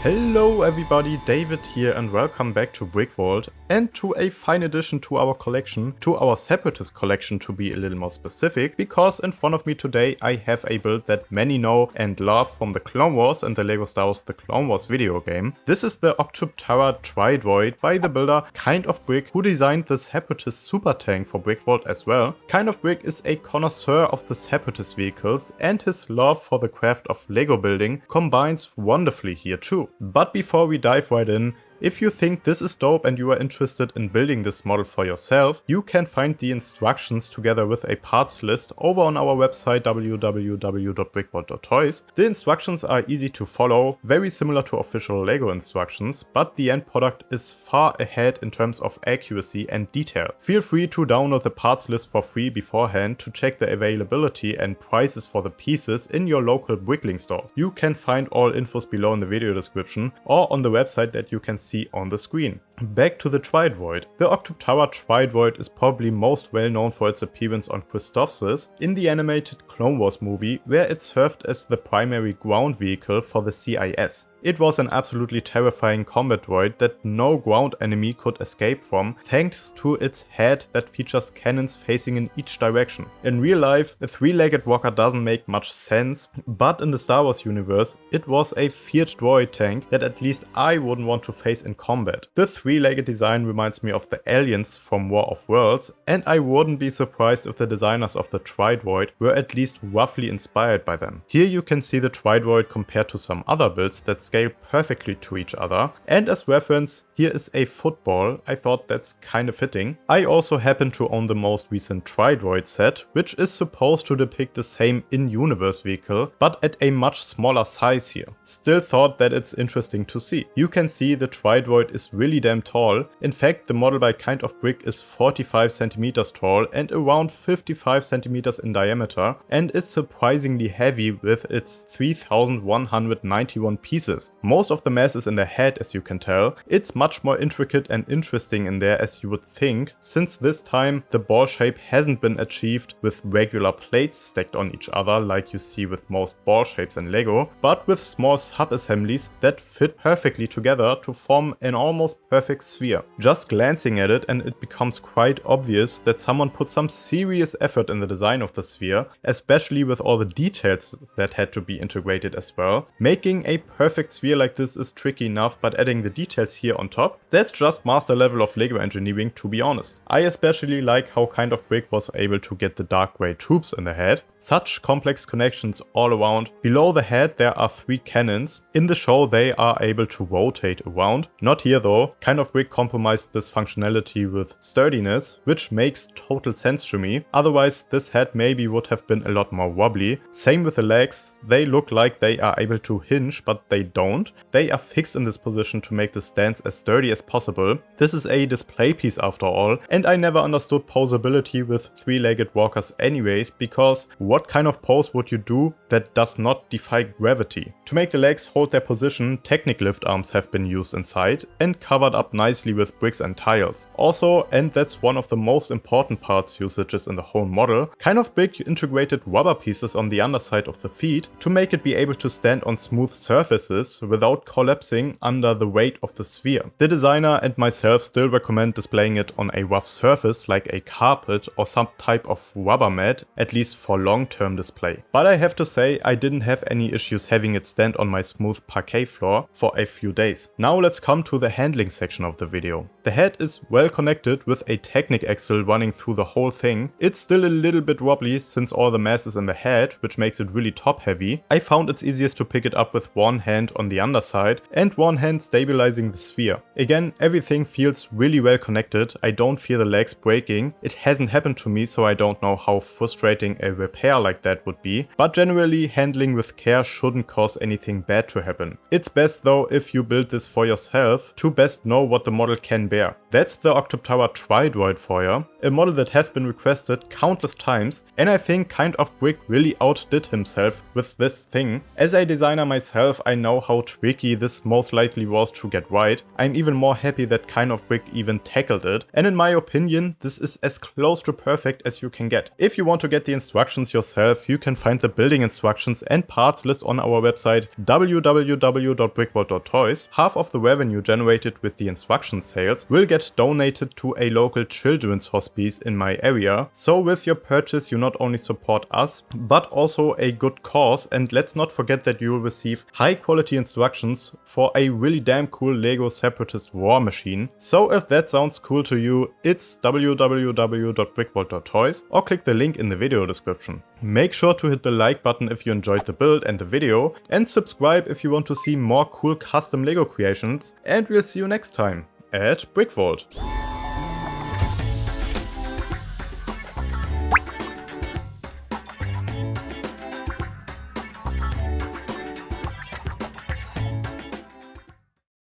Hello everybody, David here and welcome back to BrickVault and to a fine addition to our collection, to our Separatist collection to be a little more specific, because in front of me today I have a build that many know and love from the Clone Wars and the LEGO Star Wars The Clone Wars video game. This is the Octuptarra Tri-Droid by the builder Kind of Brick, who designed the Separatist super tank for BrickVault as well. Kind of Brick is a connoisseur of the Separatist vehicles and his love for the craft of LEGO building combines wonderfully here too. But before we dive right in, if you think this is dope and you are interested in building this model for yourself, you can find the instructions together with a parts list over on our website www.brickvault.toys. The instructions are easy to follow, very similar to official LEGO instructions, but the end product is far ahead in terms of accuracy and detail. Feel free to download the parts list for free beforehand to check the availability and prices for the pieces in your local Bricklink stores. You can find all infos below in the video description or on the website that you can see on the screen. Back to the Tri-Droid. The Octuptarra Tri-Droid is probably most well known for its appearance on Christophsis in the animated Clone Wars movie, where it served as the primary ground vehicle for the CIS. It was an absolutely terrifying combat droid that no ground enemy could escape from, thanks to its head that features cannons facing in each direction. In real life, a three-legged walker doesn't make much sense, but in the Star Wars universe, it was a feared droid tank that at least I wouldn't want to face in combat. The three-legged design reminds me of the aliens from War of Worlds, and I wouldn't be surprised if the designers of the Tri-Droid were at least roughly inspired by them. Here you can see the Tri-Droid compared to some other builds that scale perfectly to each other, and as reference, here is a football. I thought that's kind of fitting. I also happen to own the most recent Tri-Droid set, which is supposed to depict the same in-universe vehicle, but at a much smaller size here. Still thought that it's interesting to see. You can see the Tri-Droid is really damn tall. In fact, the model by Kind of Brick is 45 centimeters tall and around 55 centimeters in diameter, and is surprisingly heavy with its 3,191 pieces. Most of the mass is in the head, as you can tell. It's much more intricate and interesting in there as you would think, since this time the ball shape hasn't been achieved with regular plates stacked on each other like you see with most ball shapes in LEGO, but with small sub-assemblies that fit perfectly together to form an almost perfect sphere. Just glancing at it and it becomes quite obvious that someone put some serious effort in the design of the sphere, especially with all the details that had to be integrated as well. Making a perfect sphere like this is tricky enough, but adding the details here on top, that's just master level of LEGO engineering, to be honest. I especially like how Kind of Brick was able to get the dark grey tubes in the head. Such complex connections all around. Below the head there are 3 cannons. In the show they are able to rotate around. Not here though. Kind of Brick compromised this functionality with sturdiness, which makes total sense to me. Otherwise this head maybe would have been a lot more wobbly. Same with the legs. They look like they are able to hinge, but they don't. They are fixed in this position to make the stance as sturdy as possible. This is a display piece after all, and I never understood posability with three-legged walkers anyways, because what kind of pose would you do that does not defy gravity? To make the legs hold their position, Technic lift arms have been used inside and covered up nicely with bricks and tiles. Also, and that's one of the most important parts usages in the whole model, Kind of Brick integrated rubber pieces on the underside of the feet to make it be able to stand on smooth surfaces without collapsing under the weight of the sphere. The designer and myself still recommend displaying it on a rough surface like a carpet or some type of rubber mat, at least for long-term display. But I have to say I didn't have any issues having it stand on my smooth parquet floor for a few days. Now let's come to the handling section of the video. The head is well connected with a Technic axle running through the whole thing. It's still a little bit wobbly since all the mass is in the head, which makes it really top heavy. I found it's easiest to pick it up with one hand on the underside and one hand stabilizing the sphere. Again, everything feels really well connected. I don't feel the legs breaking. It hasn't happened to me, so I don't know how frustrating a repair like that would be, but generally handling with care shouldn't cause anything bad to happen. It's best though if you build this for yourself to best know what the model can bear. That's the Octuptarra Tri-Droid for you, a model that has been requested countless times, and I think Kind of Brick really outdid himself with this thing. As a designer myself, I know how tricky this most likely was to get right. I'm even more happy that Kind of Brick even tackled it, and in my opinion, this is as close to perfect as you can get. If you want to get the instructions yourself, you can find the building instructions and parts list on our website www.brickvault.toys. Half of the revenue generated with the instruction sales will get donated to a local children's hospice in my area. So with your purchase you not only support us, but also a good cause, and let's not forget that you will receive high quality instructions for a really damn cool LEGO Separatist war machine. So if that sounds cool to you, it's www.brickvault.toys or click the link in the video description. Make sure to hit the like button if you enjoyed the build and the video, and subscribe if you want to see more cool custom LEGO creations, and we'll see you next time at BrickVault.